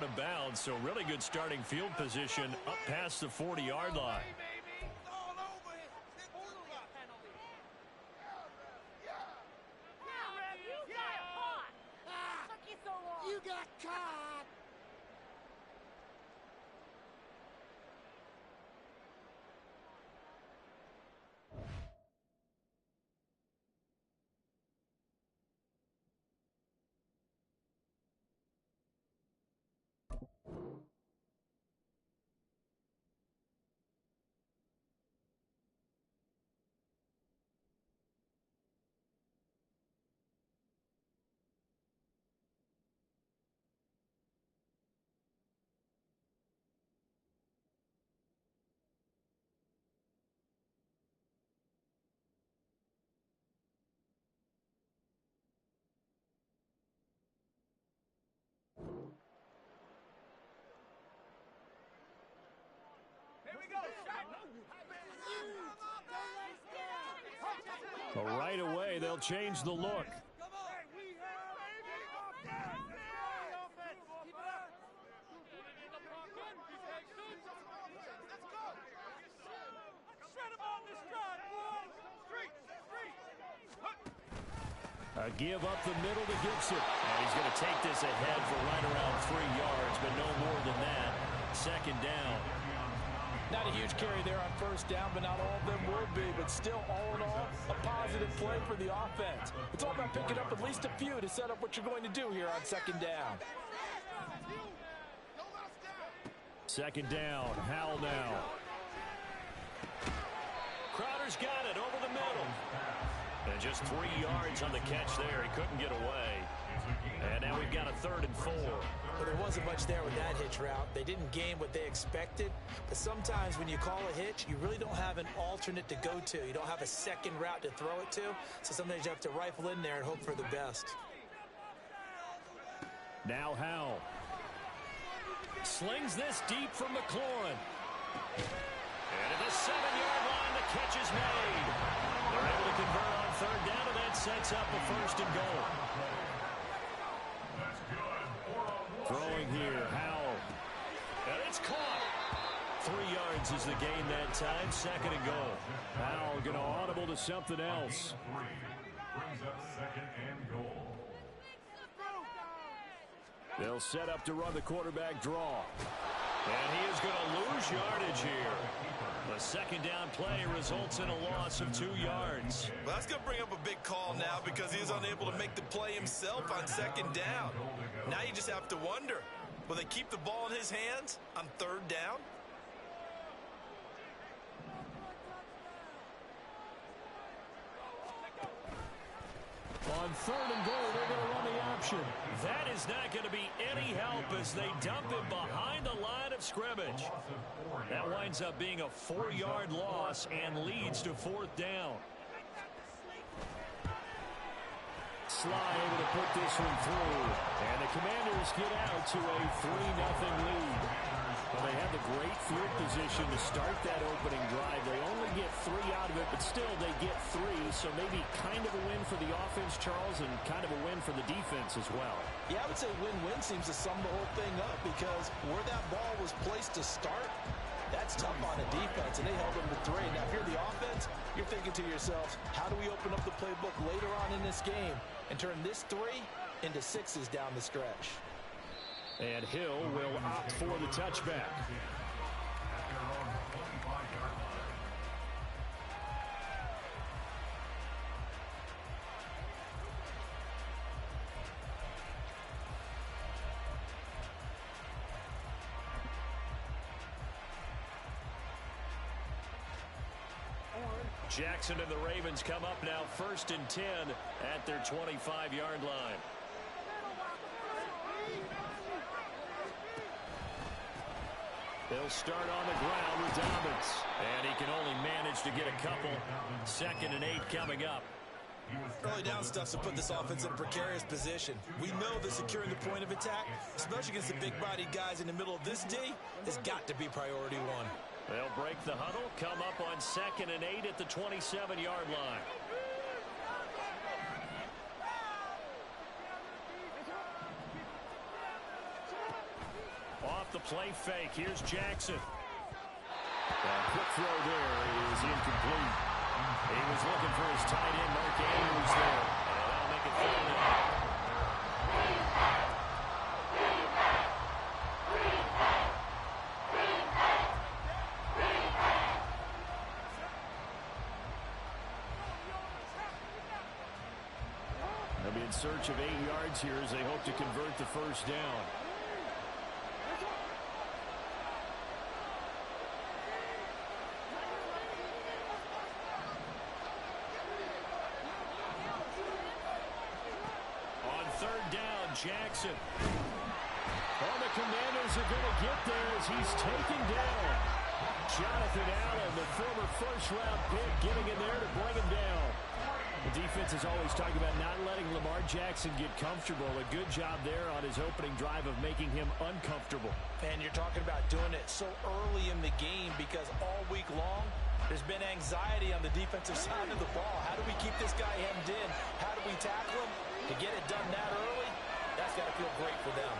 out of bounds, so really good starting field position up past the 40-yard line. You got caught! But right away, they'll change the look. A give up the middle to Gibson. And he's going to take this ahead for right around 3 yards, but no more than that. Second down. Not a huge carry there on first down, but not all of them will be. But still, all in all, a positive play for the offense. It's all about picking up at least a few to set up what you're going to do here on second down. Second down, Howell now. Crowder's got it over the middle. And just 3 yards on the catch there. He couldn't get away. And now we've got a 3rd and 4. Well, there wasn't much there with that hitch route. They didn't gain what they expected. But sometimes when you call a hitch, you really don't have an alternate to go to. You don't have a second route to throw it to. So sometimes you have to rifle in there and hope for the best. Now Howell. Slings this deep from McLaurin. And at the 7-yard line, the catch is made. They're able to convert on 3rd down, and that sets up a 1st and goal. Throwing here, Howell. And it's caught. 3 yards is the gain that time. 2nd and goal. Howell going to audible to something else. Brings up 2nd and goal. They'll set up to run the quarterback draw. And he is going to lose yardage here. The 2nd down play results in a loss of 2 yards. Well, that's going to bring up a big call now because he was unable to make the play himself on 2nd down. Now you just have to wonder, will they keep the ball in his hands on 3rd down? On 3rd and goal, they're going to run the option. That is not going to be any help as they dump him behind the line of scrimmage. That winds up being a 4-yard loss and leads to 4th down. Sly able to put this one through. And the Commanders get out to a 3-0 lead. Well, they have the great field position to start that opening drive. They only get 3 out of it, but still they get 3. So maybe kind of a win for the offense, Charles, and kind of a win for the defense as well. Yeah, I would say win-win seems to sum the whole thing up because where that ball was placed to start, that's tough on the defense, and they held them to 3. Now, if you're the offense, you're thinking to yourselves, how do we open up the playbook later on in this game and turn this 3 into 6s down the stretch? And Hill will opt for the touchback. Jackson and the Ravens come up now 1st and 10 at their 25-yard line. They'll start on the ground with Dobbins. And he can only manage to get a couple. 2nd and 8 coming up. Early down stuff's to put this offense in a precarious position. We know that securing the point of attack, especially against the big-bodied guys in the middle of this D, has got to be priority 1. They'll break the huddle, come up on 2nd and 8 at the 27-yard line. off the play fake. Here's Jackson. Quick throw there is incomplete. He was looking for his tight end, Mark Andrews, there. And that'll make it 3rd down. They'll be in search of 8 yards here as they hope to convert the 1st down. Jackson. Well, the Commanders are going to get there as he's taken down. Jonathan Allen, the former first-round pick, getting in there to bring him down. The defense is always talking about not letting Lamar Jackson get comfortable. A good job there on his opening drive of making him uncomfortable. And you're talking about doing it so early in the game because all week long, there's been anxiety on the defensive side of the ball. How do we keep this guy hemmed in? How do we tackle him? To get it done that early, that's got to feel great for them.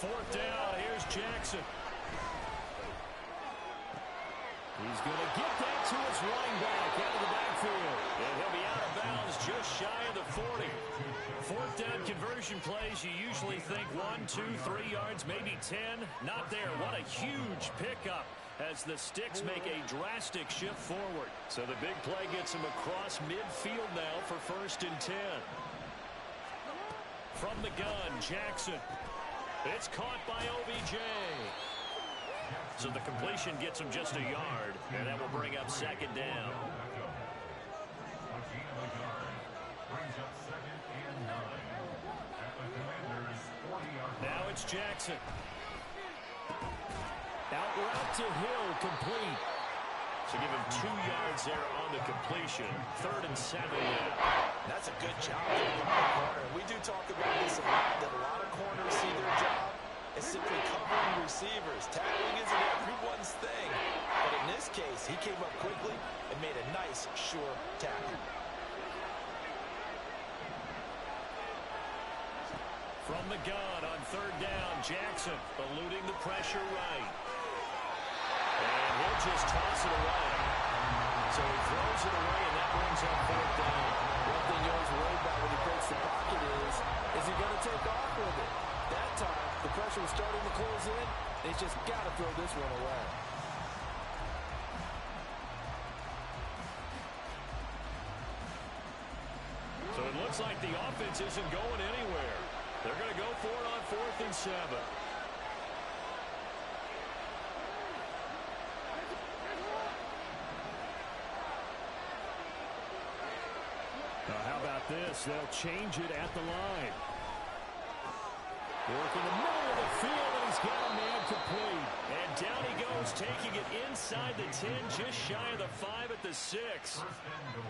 Fourth down, here's Jackson. He's going to get that to his running back out of the backfield. And he'll be out of bounds just shy of the 40. Fourth down conversion plays, you usually think 1, 2, 3 yards, maybe 10. Not there. What a huge pickup as the Sticks make a drastic shift forward. So the big play gets him across midfield now for 1st and 10. From the gun, Jackson. It's caught by OBJ. So the completion gets him just a yard, and that will bring up 2nd down. Now it's Jackson. Out route to Hill, complete. So give him 2 yards there on the completion. 3rd and 7 now. That's a good job from the corner. We do talk about this a lot, that a lot of corners see their job as simply covering receivers. Tackling isn't everyone's thing. But in this case, he came up quickly and made a nice, sure tackle. From the gun on 3rd down, Jackson eluding the pressure right. And he'll just toss it away. So he throws it away, and that brings up 4th down. One thing you're always worried about when he breaks the pocket is he going to take off with it? That time, the pressure was starting to close in. He's just got to throw this one away. So it looks like the offense isn't going anywhere. They're going to go for it on 4th and 7. Now how about this? They'll change it at the line. Work in the middle of the field, and he's got a man complete. And down he goes, taking it inside the 10, just shy of the 5 at the 6.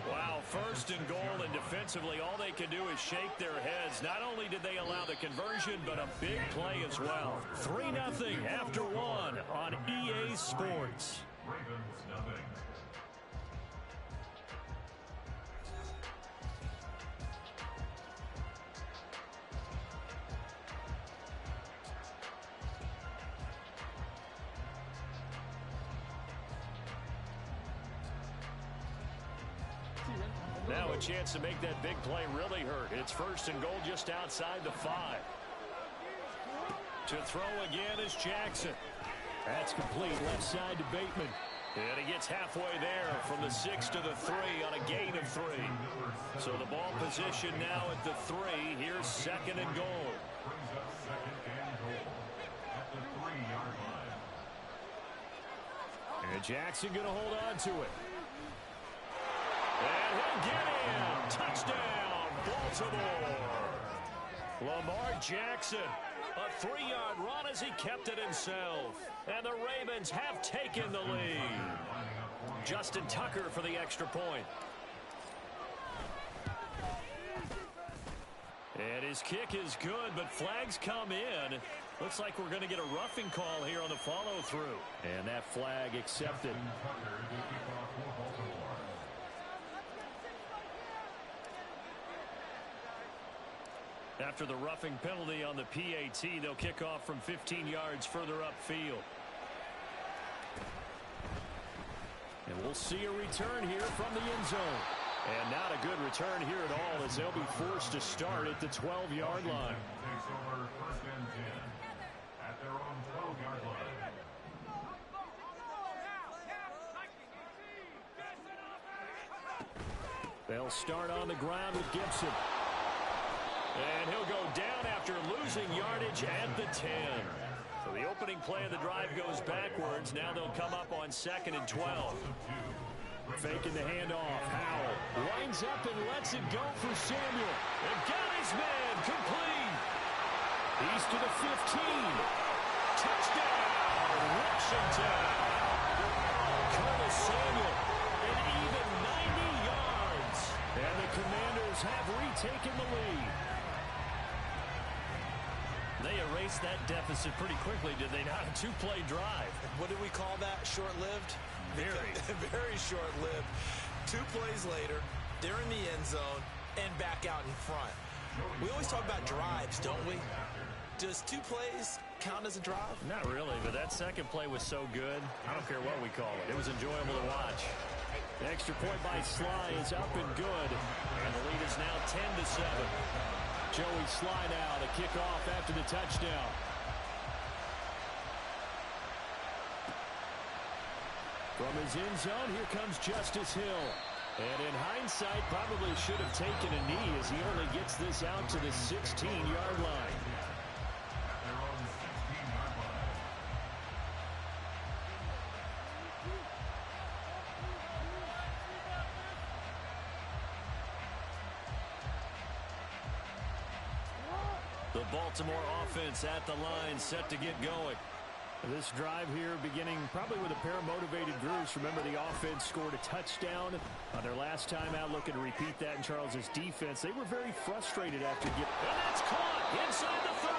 Wow, 1st and goal, and defensively, all they can do is shake their heads. Not only did they allow the conversion, but a big play as well. 3-0 after 1 on EA Sports. Ravens nothing. Now a chance to make that big play really hurt. It's 1st and goal just outside the 5. To throw again is Jackson. That's complete left side to Bateman. And he gets halfway there from the 6 to the 3 on a gain of 3. So the ball position now at the 3. Here's 2nd and goal. Brings up 2nd and goal at the 3-yard line. And Jackson going to hold on to it. And he'll get him. Touchdown, Baltimore. Lamar Jackson, a 3-yard run as he kept it himself. And the Ravens have taken the lead. Justin Tucker for the extra point. And his kick is good, but flags come in. Looks like we're going to get a roughing call here on the follow-through. And that flag accepted. After the roughing penalty on the PAT, they'll kick off from 15 yards further upfield. And we'll see a return here from the end zone. And not a good return here at all, as they'll be forced to start at the 12-yard line. Takes over 1st and 10 at their own 12-yard line. They'll start on the ground with Gibson. And he'll go down after losing yardage at the 10. So the opening play of the drive goes backwards. Now they'll come up on 2nd and 12. Faking the handoff. Howell winds up and lets it go for Samuel. And got his man complete. He's to the 15. Touchdown, Washington. Curtis Samuel, an even 90 yards. And the Commanders have retaken the lead. They erased that deficit pretty quickly, did they not? A two-play drive. What do we call that? Short-lived? Very. Very short-lived. 2 plays later, they're in the end zone and back out in front. We always talk about drives, don't we? Does 2 plays count as a drive? Not really, but that second play was so good. I don't care what we call it. It was enjoyable to watch. The extra point by Sly is up and good. And the lead is now 10-7. Joey Sly now to kick off after the touchdown. From his end zone, here comes Justice Hill. And in hindsight, probably should have taken a knee as he only gets this out to the 16-yard line. At their own 16-yard line. The Baltimore offense at the line, set to get going. This drive here beginning probably with a pair of motivated groups. Remember, the offense scored a touchdown on their last time out. Looking to repeat that in Charles's defense. They were very frustrated after getting... And that's caught inside the 30.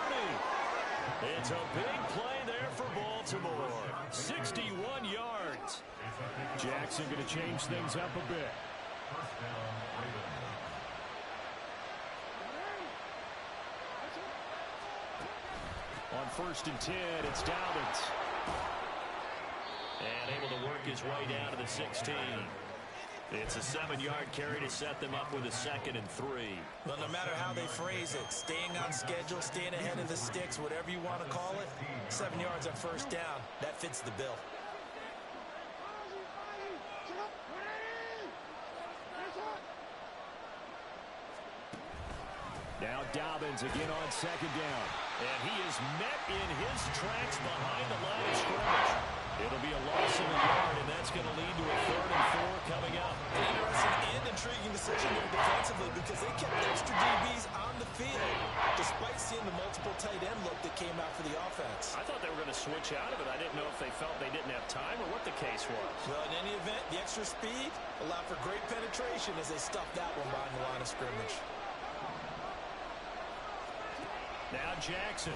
It's a big play there for Baltimore. 61 yards. Jackson going to change things up a bit. 1st down, Ravens. On 1st and 10, it's Dobbins. And able to work his way down to the 16. It's a 7-yard carry to set them up with a 2nd and 3. Well, no matter how they phrase it, staying on schedule, staying ahead of the sticks, whatever you want to call it, 7 yards on 1st down, that fits the bill. Now Dobbins again on 2nd down. And he is met in his tracks behind the line of scrimmage. It'll be a loss of a yard, and that's going to lead to a 3rd and 4 coming up. Interesting and intriguing decision there defensively because they kept extra DBs on the field despite seeing the multiple tight end look that came out for the offense. I thought they were going to switch out of it. I didn't know if they felt they didn't have time or what the case was. Well, in any event, the extra speed allowed for great penetration as they stuffed that one behind the line of scrimmage. Now Jackson.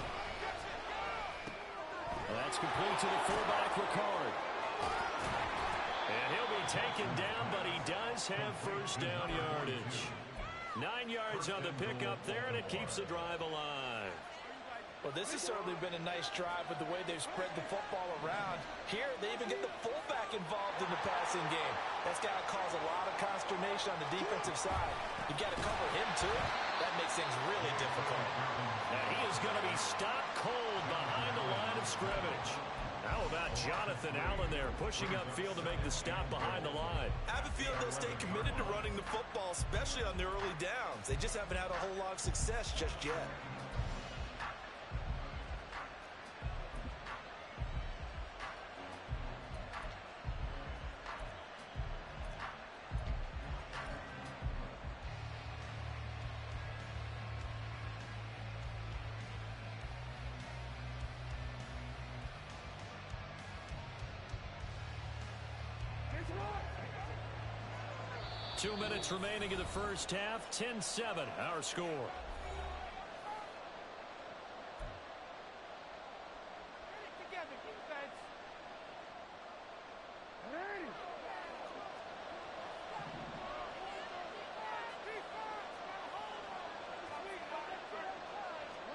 Well, that's complete to the fullback, Ricard. And he'll be taken down, but he does have 1st down yardage. 9 yards on the pickup there, and it keeps the drive alive. Well, this has certainly been a nice drive with the way they've spread the football around. Here, they even get the fullback involved in the passing game. That's got to cause a lot of consternation on the defensive side. You got to cover him, too. That makes things really difficult. And he is going to be stopped cold behind the line of scrimmage. How about Jonathan Allen there, pushing upfield to make the stop behind the line? I have a feeling they'll stay committed to running the football, especially on their early downs. They just haven't had a whole lot of success just yet. Two minutes remaining in the first half. 10-7, our score.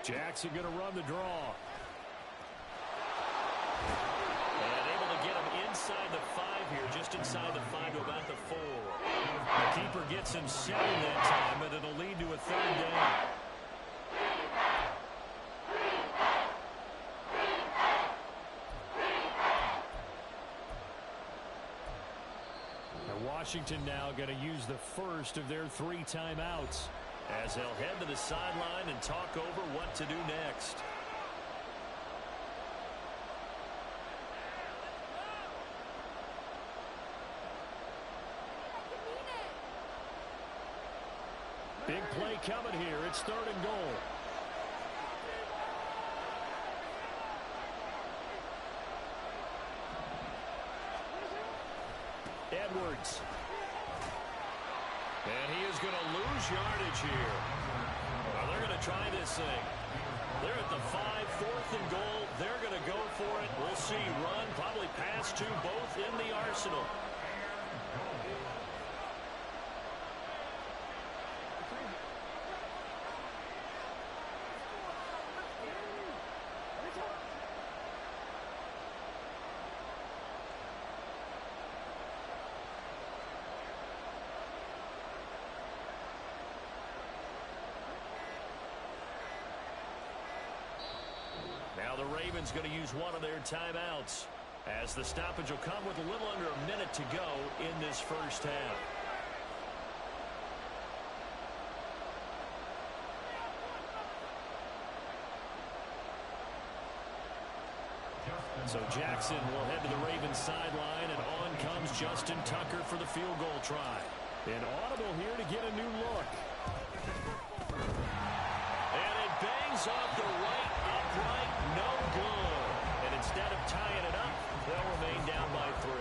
Jackson going to run the draw. And able to get him inside the 5 here, just inside the 5 to about the 4. The keeper gets him 7 that time, and it'll lead to a 3rd down. Washington now going to use the first of their 3 timeouts as they'll head to the sideline and talk over what to do next. Big play coming here. It's 3rd and goal. Edwards. And he is going to lose yardage here. Well, they're going to try this thing. They're at the 5, 4th and goal. They're going to go for it. We'll see. Run, probably pass to both in the arsenal. Now the Ravens going to use one of their timeouts as the stoppage will come with a little under a minute to go in this first half. So Jackson will head to the Ravens sideline, and on comes Justin Tucker for the field goal try. An audible here to get a new look. And it bangs off the right upright, no good. And instead of tying it up, they'll remain down by 3.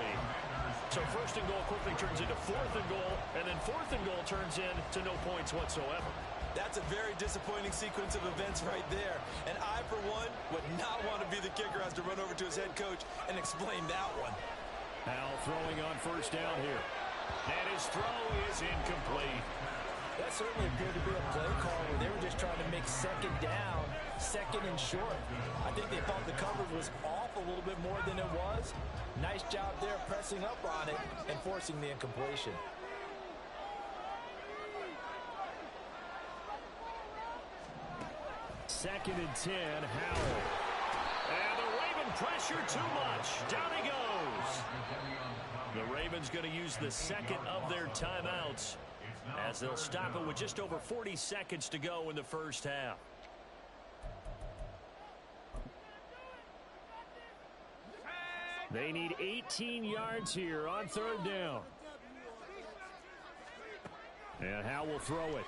So 1st and goal quickly turns into 4th and goal, and then 4th and goal turns into no points whatsoever. That's a very disappointing sequence of events right there. And I, for one, would not want to be the kicker who has to run over to his head coach and explain that one. Howell throwing on 1st down here. And his throw is incomplete. That certainly appeared to be a play call where they were just trying to make 2nd down, 2nd and short. I think they thought the coverage was off a little bit more than it was. Nice job there pressing up on it and forcing the incompletion. Second and 10, Howell. And the Raven pressure too much. Down he goes. The Ravens going to use the 2nd of their timeouts as they'll stop it with just over 40 seconds to go in the first half. They need 18 yards here on 3rd down. And Howell will throw it.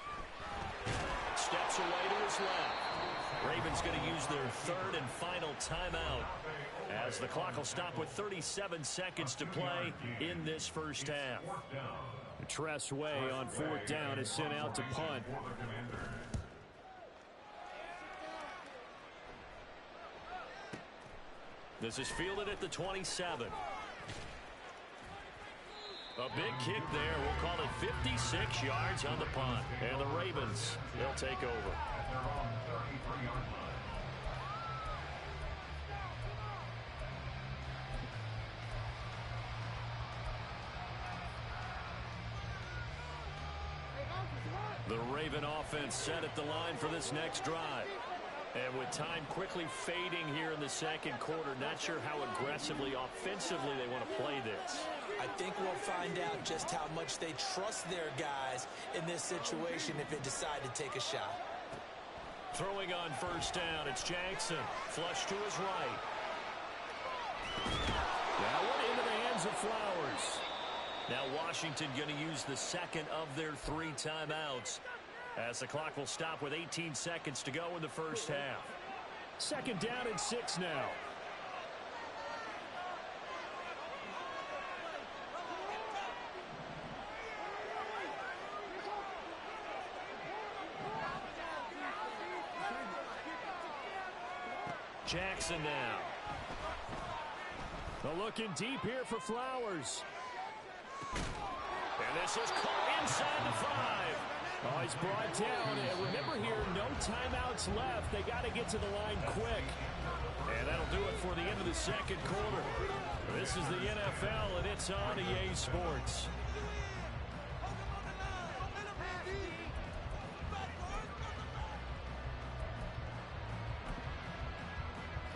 Steps away to his left. Ravens going to use their 3rd and final timeout as the clock will stop with 37 seconds to play in this first half. Tress Way on 4th down is sent out to punt. This is fielded at the 27. A big kick there. We'll call it 56 yards on the punt. And the Ravens, they'll take over. The Raven offense set at the line for this next drive. And with time quickly fading here in the 2nd quarter, not sure how aggressively, offensively they want to play this. I think we'll find out just how much they trust their guys in this situation if they decide to take a shot. Throwing on 1st down, it's Jackson. Flush to his right. That one into the hands of Flowers. Now Washington going to use the 2nd of their 3 timeouts as the clock will stop with 18 seconds to go in the first half. 2nd down and 6 now. Jackson now. They're looking deep here for Flowers. And this is caught inside the 5. Oh, he's brought down. And remember here, no timeouts left. They got to get to the line quick. And that'll do it for the end of the second quarter. This is the NFL, and it's on EA Sports.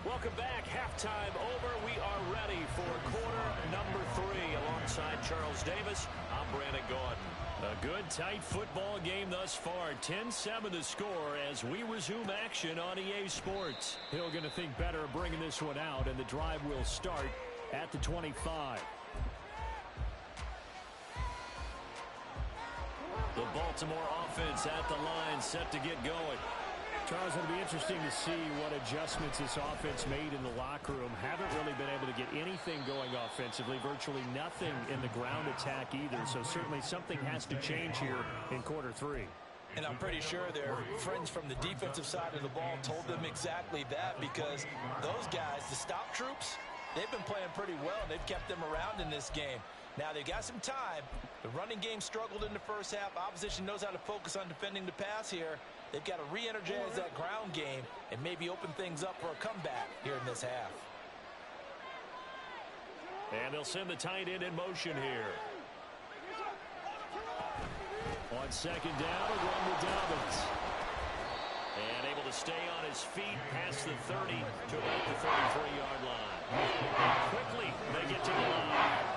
Welcome back. Halftime over. We are ready for quarter number 3. Alongside Charles Davis, I'm Brandon Gordon. A good, tight football game thus far. 10-7 to score as we resume action on EA Sports. Hill going to think better of bringing this one out, and the drive will start at the 25. The Baltimore offense at the line, set to get going. Charles, it'll be interesting to see what adjustments this offense made in the locker room. Haven't really been able to get anything going offensively, virtually nothing in the ground attack either. So certainly something has to change here in quarter 3. And I'm pretty sure their friends from the defensive side of the ball told them exactly that, because those guys, the stop troops, they've been playing pretty well, and they've kept them around in this game. Now, they've got some time. The running game struggled in the first half. Opposition knows how to focus on defending the pass here. They've got to re-energize that ground game and maybe open things up for a comeback here in this half. And they'll send the tight end in motion here. On second down, a run with Dobbins. And able to stay on his feet past the 30 to about the 33-yard line. Quickly, they get to the line.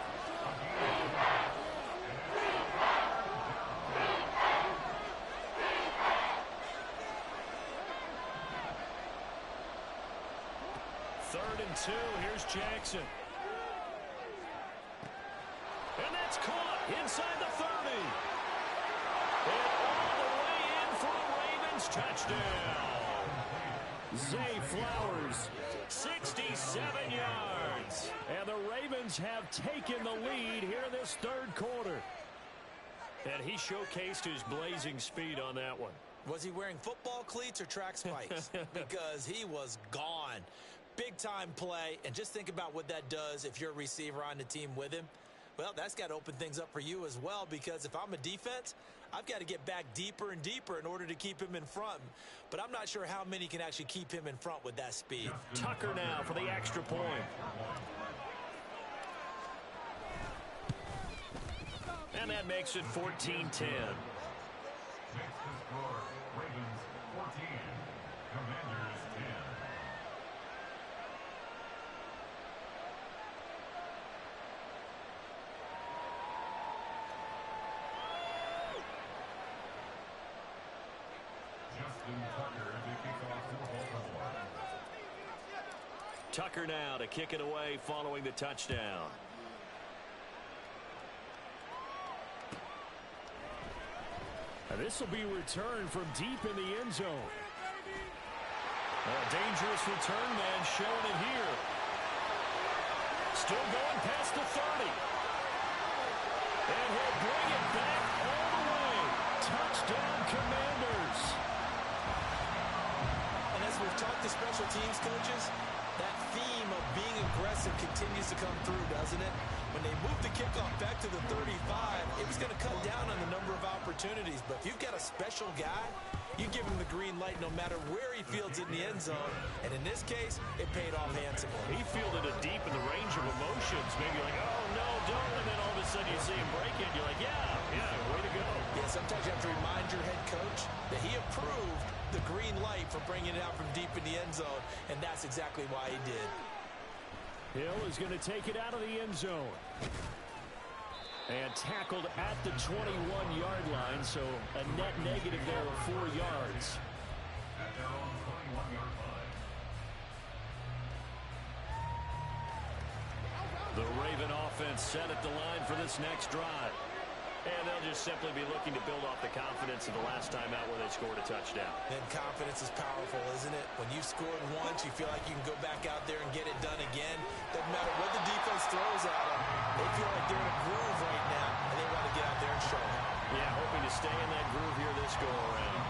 Third and 2. Here's Jackson. And that's caught inside the 30. And all the way in for a Ravens touchdown. Zay Flowers, 67 yards. And the Ravens have taken the lead here in this third quarter. And he showcased his blazing speed on that one. Was he wearing football cleats or track spikes? Because he was gone. Big-time play, and just think about what that does if you're a receiver on the team with him. Well, that's got to open things up for you as well, because if I'm a defense, I've got to get back deeper and deeper in order to keep him in front. But I'm not sure how many can actually keep him in front with that speed. Tucker now for the extra point. And that makes it 14-10. Next to score, Ravens 14, Commanders 10. Tucker now to kick it away following the touchdown. And this will be returned from deep in the end zone. A dangerous return man showing it here. Still going past the 30. And he'll bring it back all the way. Touchdown, Commanders. And as we've talked to special teams coaches, that theme of being aggressive continues to come through, doesn't it? When they moved the kickoff back to the 35, it was going to cut down on the number of opportunities. But if you've got a special guy, you give him the green light no matter where he fields it in the end zone. And in this case, it paid off handsomely. He fielded it deep in the range of emotions. Maybe like, oh, no, don't. And then all of a sudden you see him break it. You're like, yeah, way to go. Yeah, sometimes you have to remind your head coach that he approved the green light for bringing it out from deep in the end zone. And that's exactly why he did. Hill is going to take it out of the end zone. And tackled at the 21-yard line, so a net negative there of 4 yards. At their own 21-yard line. The Raven offense set at the line for this next drive. And they'll just simply be looking to build off the confidence of the last time out where they scored a touchdown. And confidence is powerful, isn't it? When you've scored once, you feel like you can go back out there and get it done again. Doesn't matter what the defense throws at them. They feel like they're in a groove right now, and they want to get out there and show them. Yeah, hoping to stay in that groove here this go-around.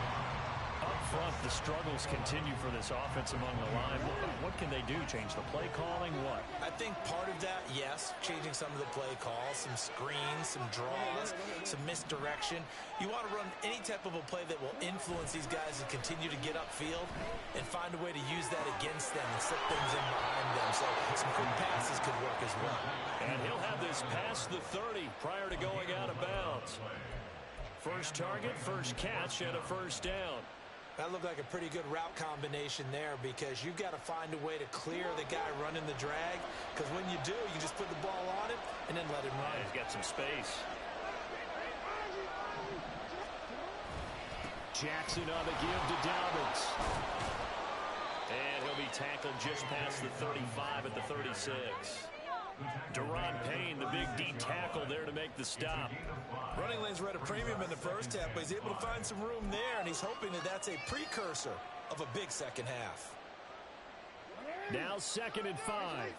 Up front, the struggles continue for this offense among the line. What can they do? Change the play calling? What? I think part of that, yes, changing some of the play calls, some screens, some draws, some misdirection. You want to run any type of a play that will influence these guys and continue to get upfield and find a way to use that against them and slip things in behind them. So some quick passes could work as well. And he'll have this past the 30 prior to going out of bounds. First target, first catch, and a first down. That looked like a pretty good route combination there because you've got to find a way to clear the guy running the drag, because when you do, you just put the ball on him and then let him run. Yeah, he's got some space. Jackson on the give to Dobbins. And he'll be tackled just past the 35 at the 36. Deron Payne, the big D tackle there to make the stop. Running lanes were at a premium in the first half, but he's able to find some room there, and he's hoping that that's a precursor of a big second half. Now 2nd and 5.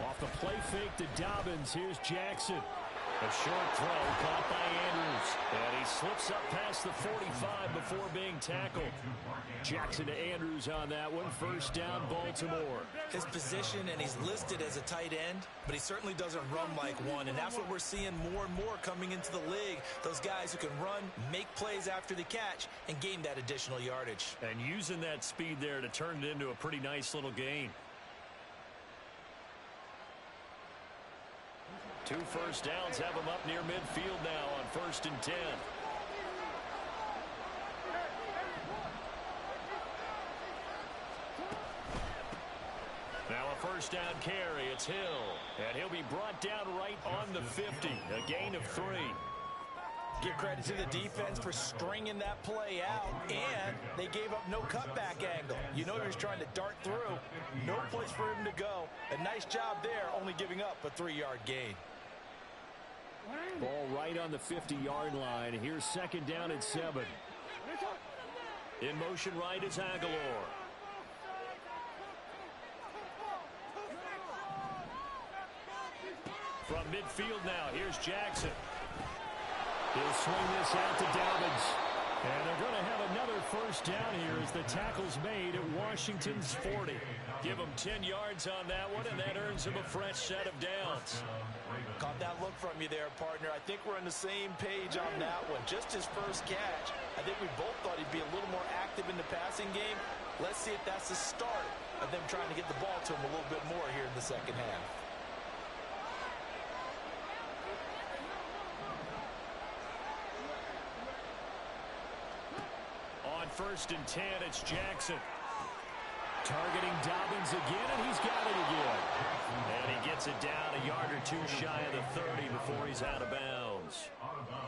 Off the play fake to Dobbins. Here's Jackson. A short throw caught by Andrews. And he slips up past the 45 before being tackled. Jackson to Andrews on that one. First down, Baltimore. His position, and he's listed as a tight end, but he certainly doesn't run like one. And that's what we're seeing more and more coming into the league. Those guys who can run, make plays after the catch, and gain that additional yardage. And using that speed there to turn it into a pretty nice little gain. 2 first downs have him up near midfield now on 1st and 10. Now a first down carry. It's Hill. And he'll be brought down right on the 50. A gain of 3. Give credit to the defense for stringing that play out, and they gave up no cutback angle. You know he was trying to dart through. No place for him to go. A nice job there, only giving up a 3-yard gain. Ball right on the 50-yard line. Here's 2nd down and 7. In motion right is Aguilar. From midfield now, here's Jackson. He'll swing this out to Dobbins. And they're going to have another first down here as the tackle's made at Washington's 40. Give him 10 yards on that one, and that earns him a fresh set of downs. Caught that look from you there, partner. I think we're on the same page on that one. Just his first catch. I think we both thought he'd be a little more active in the passing game. Let's see if that's the start of them trying to get the ball to him a little bit more here in the second half. On 1st and 10, it's Jackson. Targeting Dobbins again, and he's got it again. And he gets it down a yard or 2 shy of the 30 before he's out of bounds.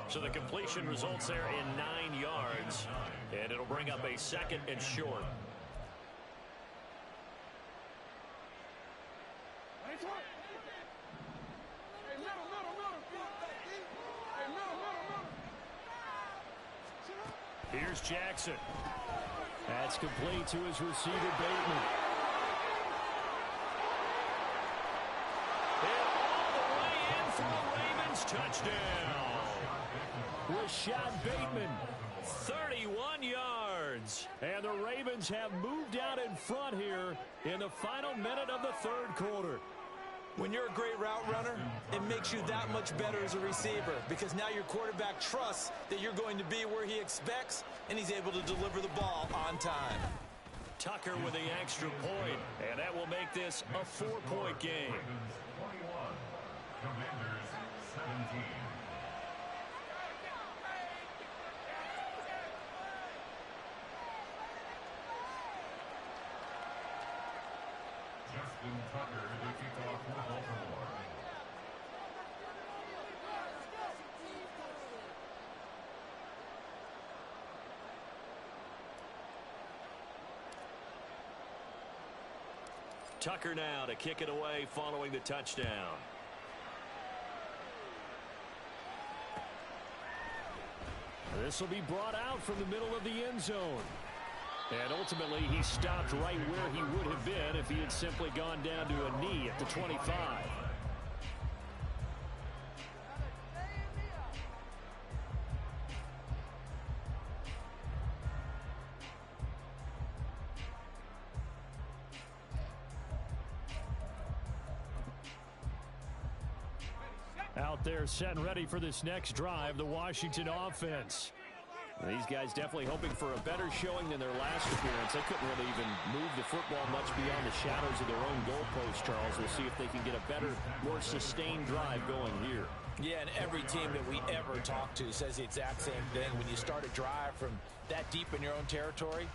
So the completion results there in 9 yards, and it'll bring up a 2nd and short. Here's Jackson. That's complete to his receiver, Bateman. And all the way in for the Ravens touchdown. Rashad Bateman, 31 yards. And the Ravens have moved out in front here in the final minute of the 3rd quarter. When you're a great route runner, it makes you that much better as a receiver because now your quarterback trusts that you're going to be where he expects, and he's able to deliver the ball on time. Tucker with the extra point, and that will make this a 4-point game. 21, Commanders 17. Justin Tucker to kick off for Baltimore. Tucker now to kick it away following the touchdown. This will be brought out from the middle of the end zone. And ultimately, he stopped right where he would have been if he had simply gone down to a knee at the 25. Out there set and ready for this next drive, the Washington offense. These guys definitely hoping for a better showing than their last appearance. They couldn't really even move the football much beyond the shadows of their own goalpost, Charles. We'll see if they can get a better, more sustained drive going here. Yeah, and every team that we ever talk to says the exact same thing. When you start a drive from that deep in your own territory,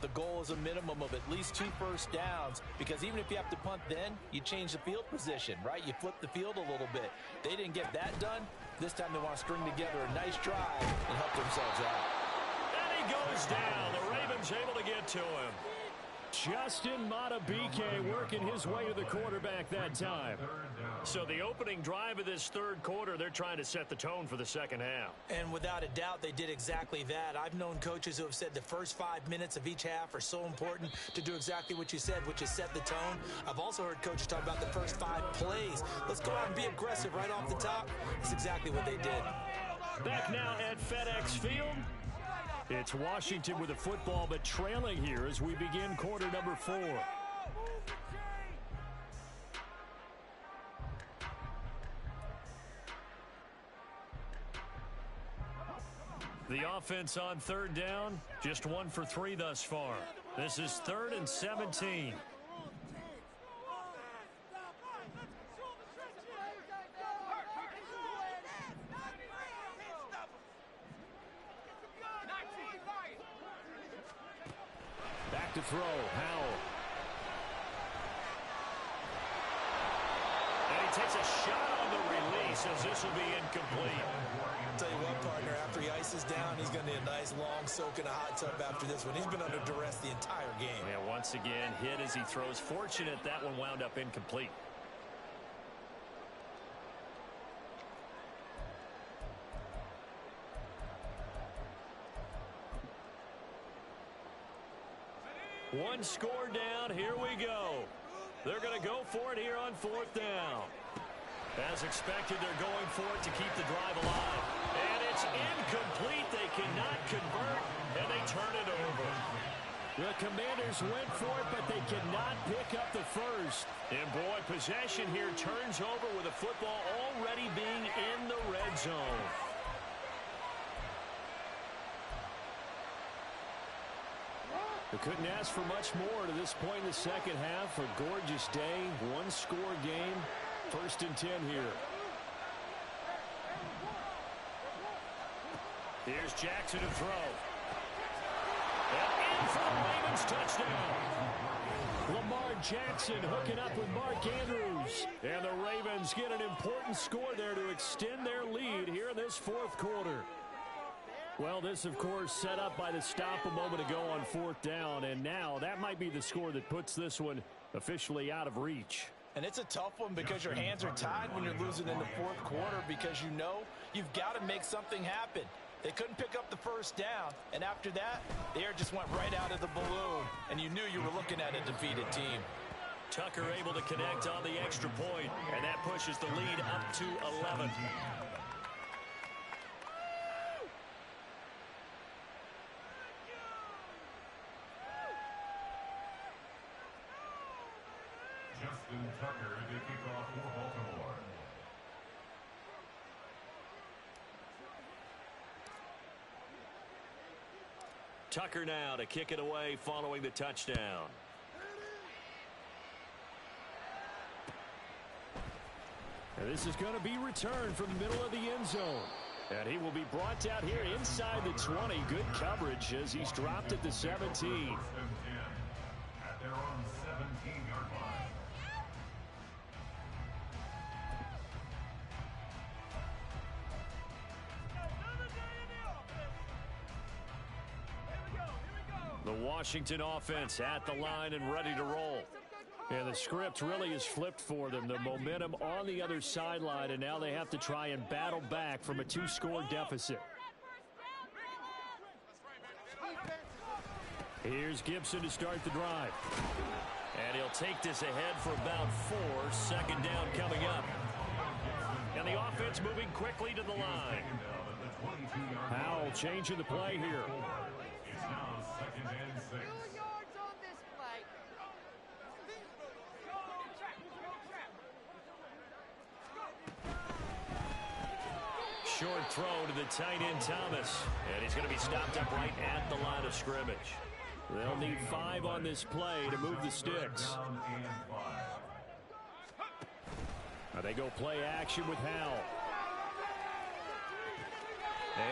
the goal is a minimum of at least 2 first downs, because even if you have to punt then, you change the field position, right? You flip the field a little bit. They didn't get that done. This time they want to string together a nice drive and help themselves out. And he goes down. The Ravens able to get to him. Justin Madubuike working his way to the quarterback that time. So the opening drive of this third quarter, they're trying to set the tone for the second half. And without a doubt, they did exactly that. I've known coaches who have said the first 5 minutes of each half are so important to do exactly what you said, which is set the tone. I've also heard coaches talk about the first 5 plays. Let's go out and be aggressive right off the top. That's exactly what they did. Back now at FedEx Field. It's Washington with the football, but trailing here as we begin quarter number 4. The offense on third down, just 1 for 3 thus far. This is 3rd and 17. Back to throw, Howell. And he takes a shot on the release as this will be incomplete. I'll tell you what, partner, after he ices down, he's going to need a nice long soak in a hot tub after this one. He's been under duress the entire game. Yeah, once again, hit as he throws. Fortunate that one wound up incomplete. One score down. Here we go. They're going to go for it here on 4th down. As expected, they're going for it to keep the drive alive. And it's incomplete. They cannot convert, and they turn it over. The Commanders went for it, but they cannot pick up the first. And boy, possession here turns over with the football already being in the red zone. They couldn't ask for much more to this point in the second half. A gorgeous day, 1-score game. 1st and 10 here. Here's Jackson to throw. And in for the Ravens touchdown. Lamar Jackson hooking up with Mark Andrews. And the Ravens get an important score there to extend their lead here in this 4th quarter. Well, this, of course, set up by the stop a moment ago on 4th down. And now that might be the score that puts this one officially out of reach. And it's a tough one because your hands are tied when you're losing in the 4th quarter, because you know you've got to make something happen. They couldn't pick up the first down, and after that, the air just went right out of the balloon, and you knew you were looking at a defeated team. Tucker able to connect on the extra point, and that pushes the lead up to 11. Justin Tucker to kick off for Baltimore. Tucker now to kick it away following the touchdown. And this is going to be returned from the middle of the end zone. And he will be brought out here inside the 20. Good coverage as he's dropped at the 17. First and 10 at their own 17-yard line. The Washington offense at the line and ready to roll. And the script really is flipped for them. The momentum on the other sideline, and now they have to try and battle back from a 2-score deficit. Here's Gibson to start the drive. And he'll take this ahead for about 4. 2nd down coming up. And the offense moving quickly to the line. Howell changing the play here. It's now 2nd and 6. 2 yards on this play. short throw to the tight end, Thomas. And he's going to be stopped up right at the line of scrimmage. They'll need 5 on this play to move the sticks. Now they go play action with Howell.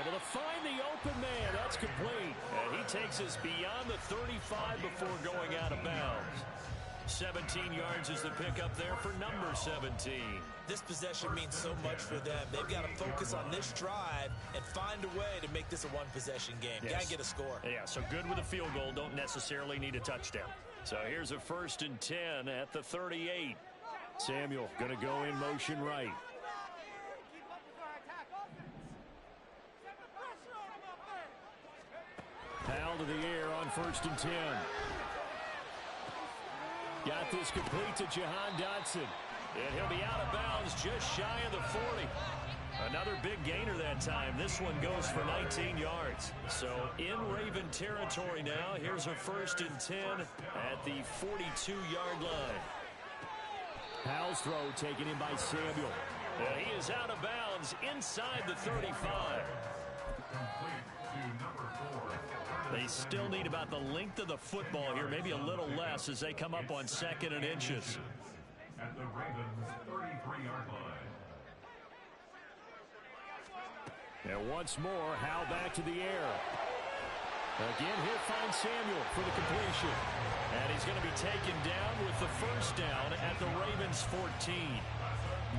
Able to find the open man. That's complete. And he takes us beyond the 35 before going out of bounds. 17 yards is the pickup there for number 17. This possession means so much for them. They've got to focus on this drive and find a way to make this a one-possession game. Yes. Got to get a score. Yeah, so good with a field goal. Don't necessarily need a touchdown. So here's a 1st and 10 at the 38. Samuel going to go in motion right. Howell to the air on 1st and 10. Got this complete to Jahan Dotson. And he'll be out of bounds just shy of the 40. Another big gainer that time. This one goes for 19 yards. So in Raven territory now. Here's a 1st and 10 at the 42-yard line. Howell's throw taken in by Samuel. And he is out of bounds inside the 35. They still need about the length of the football here, maybe a little less as they come up on 2nd and inches. At the Ravens' 33-yard line. And once more, Howell back to the air. Again, he'll find Samuel for the completion. And he's going to be taken down with the 1st down at the Ravens' 14.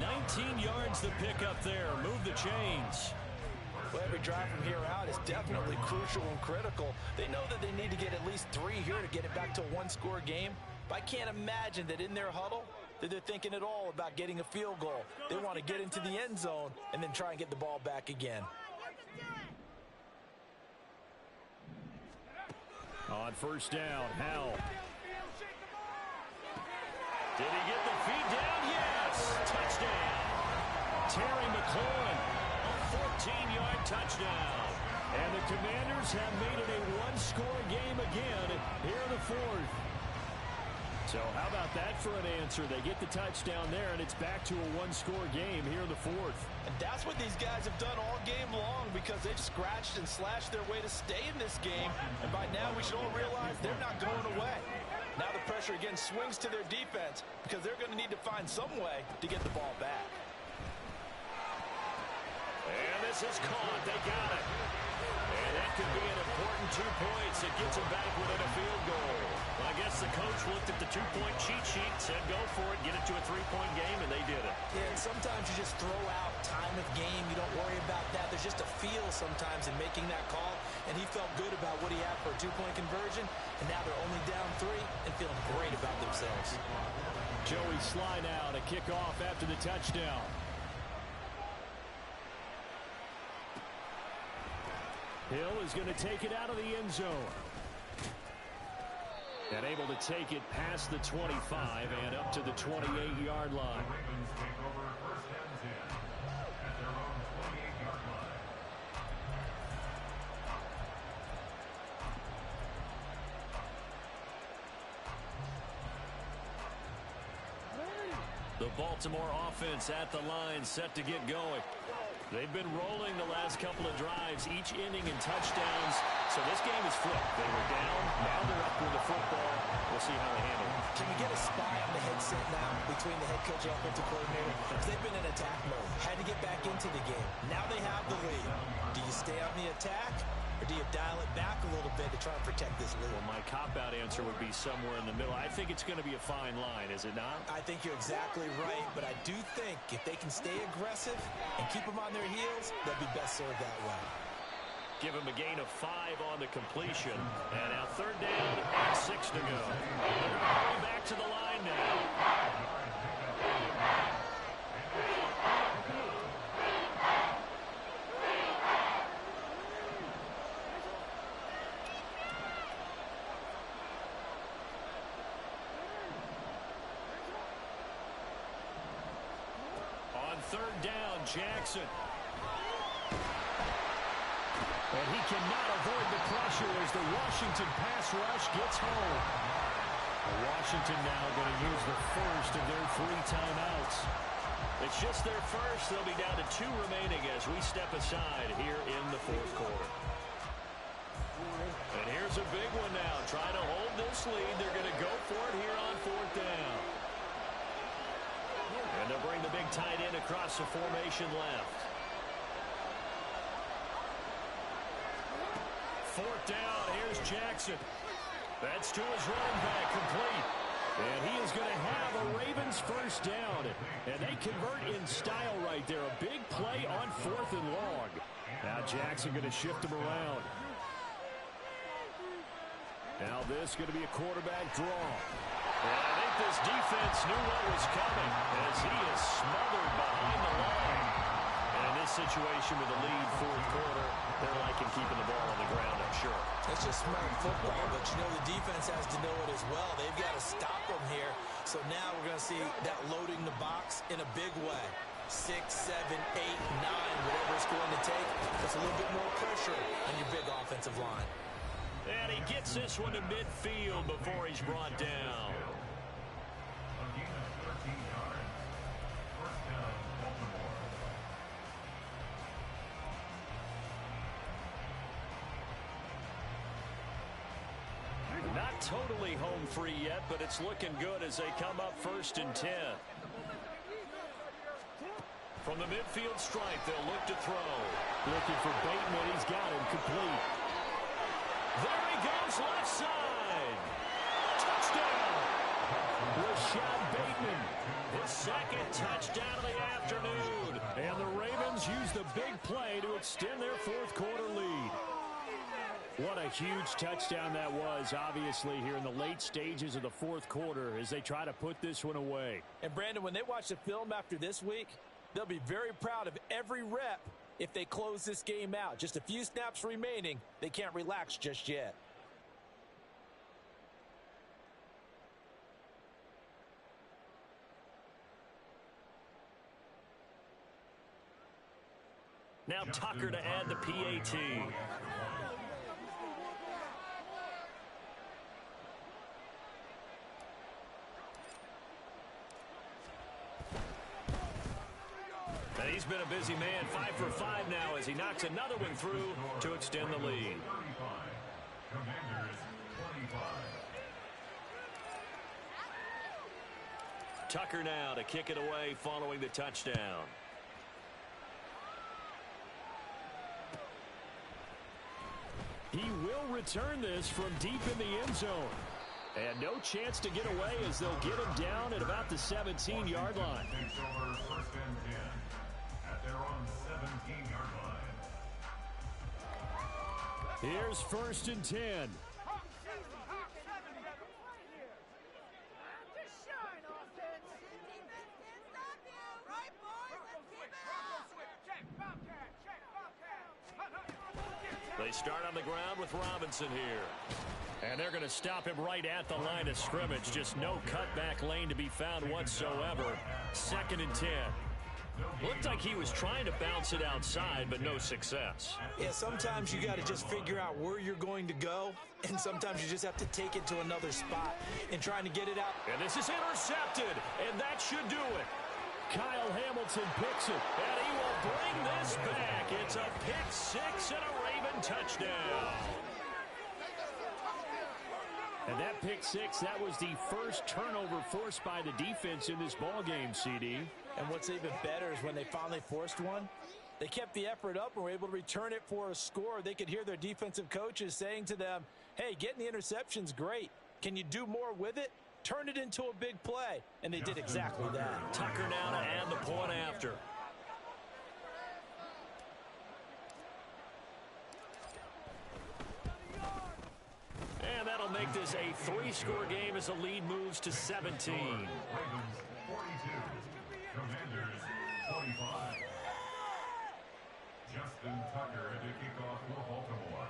19 yards the pickup there. Move the chains. Well, every drive from here out is definitely crucial and critical. They know that they need to get at least 3 here to get it back to a one-score game. But I can't imagine that in their huddle that they're thinking at all about getting a field goal. They want to get into the end zone and then try and get the ball back again. On 1st down, Howell. Did he get the feet down? Yes! Touchdown. Terry McLaurin. 14-yard touchdown. And the Commanders have made it a one-score game again here in the 4th. So how about that for an answer? They get the touchdown there, and it's back to a one-score game here in the 4th. And that's what these guys have done all game long because they've scratched and slashed their way to stay in this game. And by now we should all realize they're not going away. Now the pressure again swings to their defense because they're going to need to find some way to get the ball back. And this is caught. They got it. And that could be an important 2 points. It gets them back within a field goal. Well, I guess the coach looked at the 2-point cheat sheet, said go for it, get it to a 3-point game, and they did it. Yeah, and sometimes you just throw out time of game. You don't worry about that. There's just a feel sometimes in making that call, and he felt good about what he had for a 2-point conversion, and now they're only down 3 and feeling great about themselves. Joey Sly now to kick off after the touchdown. Hill is going to take it out of the end zone. And able to take it past the 25 and up to the 28-yard line. Ravens take over 1st and 10 at their own 28-yard line. The Baltimore offense at the line, set to get going. They've been rolling the last couple of drives, each inning in touchdowns. So this game is flipped. They were down, now they're up with the football. We'll see how they handle it. Can we get a spy on the headset now between the head coach and offensive coordinator? Because they've been in attack mode. Had to get back into the game. Now they have the lead. Do you stay on the attack, or do you dial it back a little bit to try and protect this lead? Well, my cop-out answer would be somewhere in the middle. I think it's going to be a fine line, is it not? I think you're exactly right, but I do think if they can stay aggressive and keep them on their heels, they'll be best served that way. Give him a gain of 5 on the completion. And now 3rd down and 6 to go. They're going to hurry back to the line now. On 3rd down, Jackson. And he cannot avoid the pressure as the Washington pass rush gets home. Washington now going to use the first of their 3 timeouts. It's just their first. They'll be down to 2 remaining as we step aside here in the fourth quarter. And here's a big one now. Trying to hold this lead. They're going to go for it here on 4th down. And they'll bring the big tight end across the formation left. 4th down. Here's Jackson. That's to his running back, complete. And he is going to have a Ravens first down. And they convert in style right there. A big play on 4th and long. Now Jackson going to shift him around. Now this is going to be a quarterback draw. And I think this defense knew what was coming as he is smothered behind the line. And in this situation with the lead 4th quarter, they're liking keeping the ball on the ground, I'm sure. That's just smart football, but you know the defense has to know it as well. They've got to stop them here. So now we're going to see that loading the box in a big way. 6, 7, 8, 9, whatever it's going to take. That's a little bit more pressure on your big offensive line. And he gets this one to midfield before he's brought down. Not totally home free yet, but it's looking good as they come up 1st and 10. From the midfield stripe, they'll look to throw. Looking for Bateman. He's got him complete. There he goes, left side. Touchdown. Rashad Bateman, his 2nd touchdown of the afternoon. And the Ravens use the big play to extend their 4th quarter lead. What a huge touchdown that was, obviously, here in the late stages of the 4th quarter as they try to put this one away. And, Brandon, when they watch the film after this week, they'll be very proud of every rep if they close this game out. Just a few snaps remaining. They can't relax just yet. Now Tucker to add the PAT. He's been a busy man, 5 for 5 now as he knocks another one through to extend the lead. Tucker now to kick it away following the touchdown. He will return this from deep in the end zone. And no chance to get away as they'll get him down at about the 17-yard line. Here's 1st and 10. They start on the ground with Robinson here. And they're going to stop him right at the line of scrimmage. Just no cutback lane to be found whatsoever. 2nd and 10. Looked like he was trying to bounce it outside, but no success. Yeah, sometimes you got to just figure out where you're going to go, and sometimes you just have to take it to another spot and trying to get it out. And this is intercepted, and that should do it. Kyle Hamilton picks it, and he will bring this back. It's a pick 6 and a Raven touchdown. And that pick 6, that was the first turnover forced by the defense in this ballgame, CD. And what's even better is when they finally forced one, they kept the effort up and were able to return it for a score. They could hear their defensive coaches saying to them, hey, getting the interception's great. Can you do more with it? Turn it into a big play. And they did exactly that. Tucker now to add the point after. And that'll make this a 3-score game as the lead moves to 17. Ravens 42, Commanders 45. Justin Tucker to kick off for Baltimore.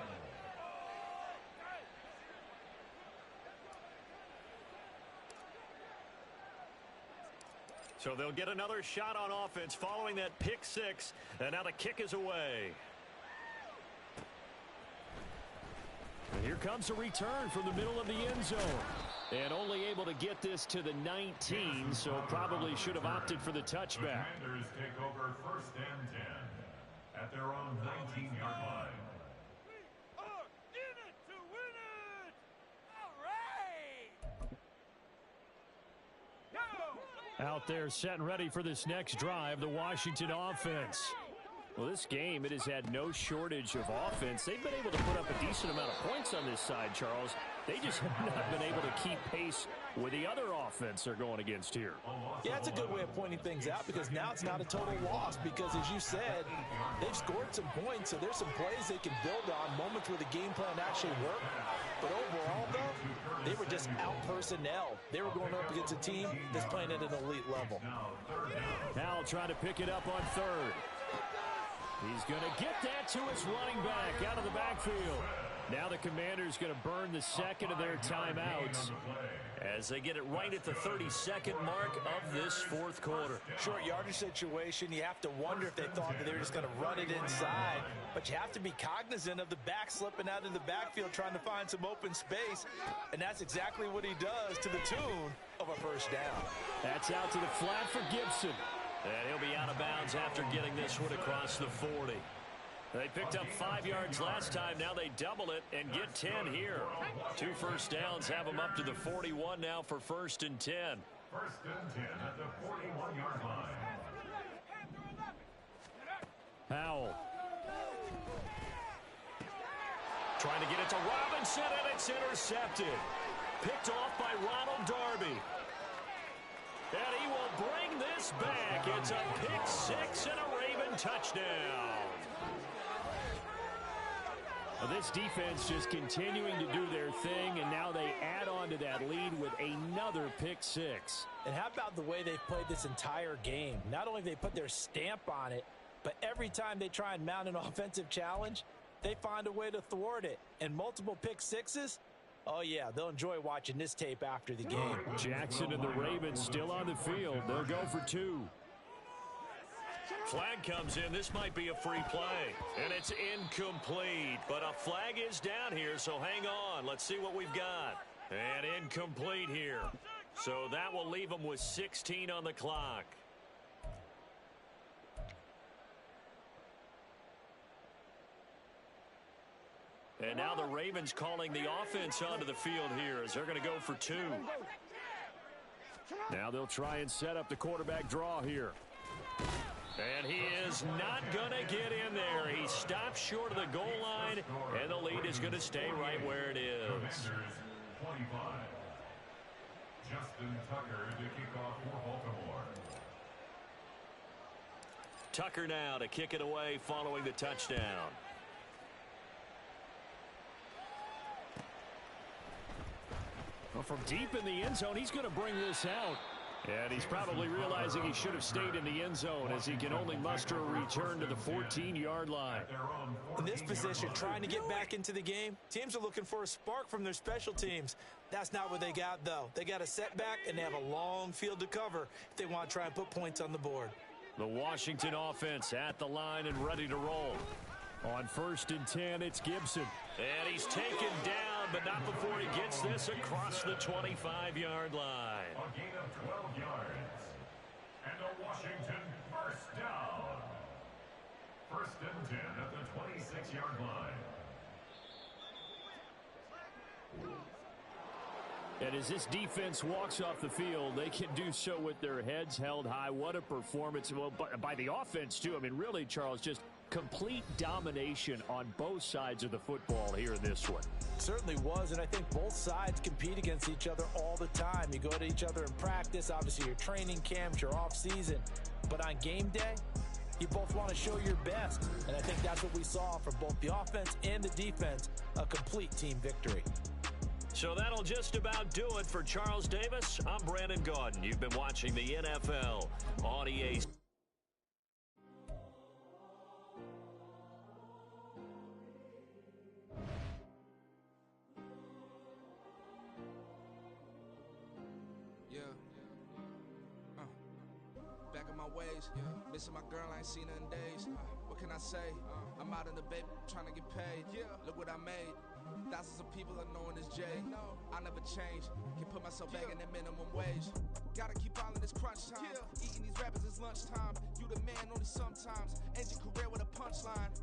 So they'll get another shot on offense following that pick 6. And now the kick is away. And here comes a return from the middle of the end zone. And only able to get this to the 19, so probably should have opted for the touchback. The Commanders take over 1st and 10 at their own 19-yard line. We are in it to win it! All right! Out there set and ready for this next drive, the Washington offense. Well, this game, it has had no shortage of offense. They've been able to put up a decent amount of points on this side, Charles. They just have not been able to keep pace with the other offense they're going against here. Yeah, it's a good way of pointing things out because now it's not a total loss because, as you said, they've scored some points, so there's some plays they can build on, moments where the game plan actually worked. But overall, though, they were just out-personnel. They were going up against a team that's playing at an elite level. Howell trying to pick it up on 3rd. He's going to get that to his running back out of the backfield. Now the Commanders going to burn the second of their timeouts as they get it right at the 32nd mark of this 4th quarter. Short yardage situation, you have to wonder if they thought that they were just going to run it inside. But you have to be cognizant of the back slipping out of the backfield trying to find some open space. And that's exactly what he does to the tune of a 1st down. That's out to the flat for Gibson. And he'll be out of bounds after getting this one across the 40. They picked up 5 yards last time. Now they double it and get 10 here. 2 first downs have them up to the 41 now for 1st and 10. 1st and 10 at the 41-yard line. Howell. Trying to get it to Robinson, and it's intercepted. Picked off by Ronald Darby. And he will bring this back. It's a pick 6 and a Raven touchdown. Well, this defense just continuing to do their thing, and now they add on to that lead with another pick 6. And how about the way they've played this entire game? Not only have they put their stamp on it, but every time they try and mount an offensive challenge, they find a way to thwart it. And multiple pick 6s, oh, yeah, they'll enjoy watching this tape after the game. Jackson and the Ravens still on the field. They'll go for 2. Flag comes in. This might be a free play. And it's incomplete. But a flag is down here, so hang on. Let's see what we've got. And incomplete here. So that will leave them with 16 on the clock. And now the Ravens calling the offense onto the field here as they're going to go for 2. Now they'll try and set up the quarterback draw here. And he is not going to get in there. He stops short of the goal line, and the lead is going to stay right where it is. 25. Justin Tucker to kick off for Baltimore. Tucker now to kick it away following the touchdown. Well, from deep in the end zone, he's going to bring this out. And he's probably realizing he should have stayed in the end zone as he can only muster a return to the 14-yard line. In this position, trying to get back into the game, teams are looking for a spark from their special teams. That's not what they got, though. They got a setback, and they have a long field to cover if they want to try and put points on the board. The Washington offense at the line and ready to roll. On 1st and 10, it's Gibson. And he's taken down, but not before he gets this across the 25-yard line. A gain of 12 yards. And a Washington 1st down. 1st and 10 at the 26-yard line. And as this defense walks off the field, they can do so with their heads held high. What a performance. Well, by the offense, too. I mean, really, Charles, just complete domination on both sides of the football here in this one. Certainly was, and I think both sides compete against each other all the time. You go to each other in practice, obviously your training camps, your off season. But on game day, you both want to show your best. And I think that's what we saw from both the offense and the defense, a complete team victory. So that'll just about do it for Charles Davis. I'm Brandon Gaudin. You've been watching the NFL on EA. Back in my ways, missing my girl, I ain't seen her in days. What can I say? I'm out in the baby, trying to get paid. Look what I made. Thousands of people are knowing this Jay. I never change. Can put myself back in that minimum wage. Gotta keep all in this crunch time. Eating these rappers is lunchtime. You the man only sometimes. End your career with a punchline.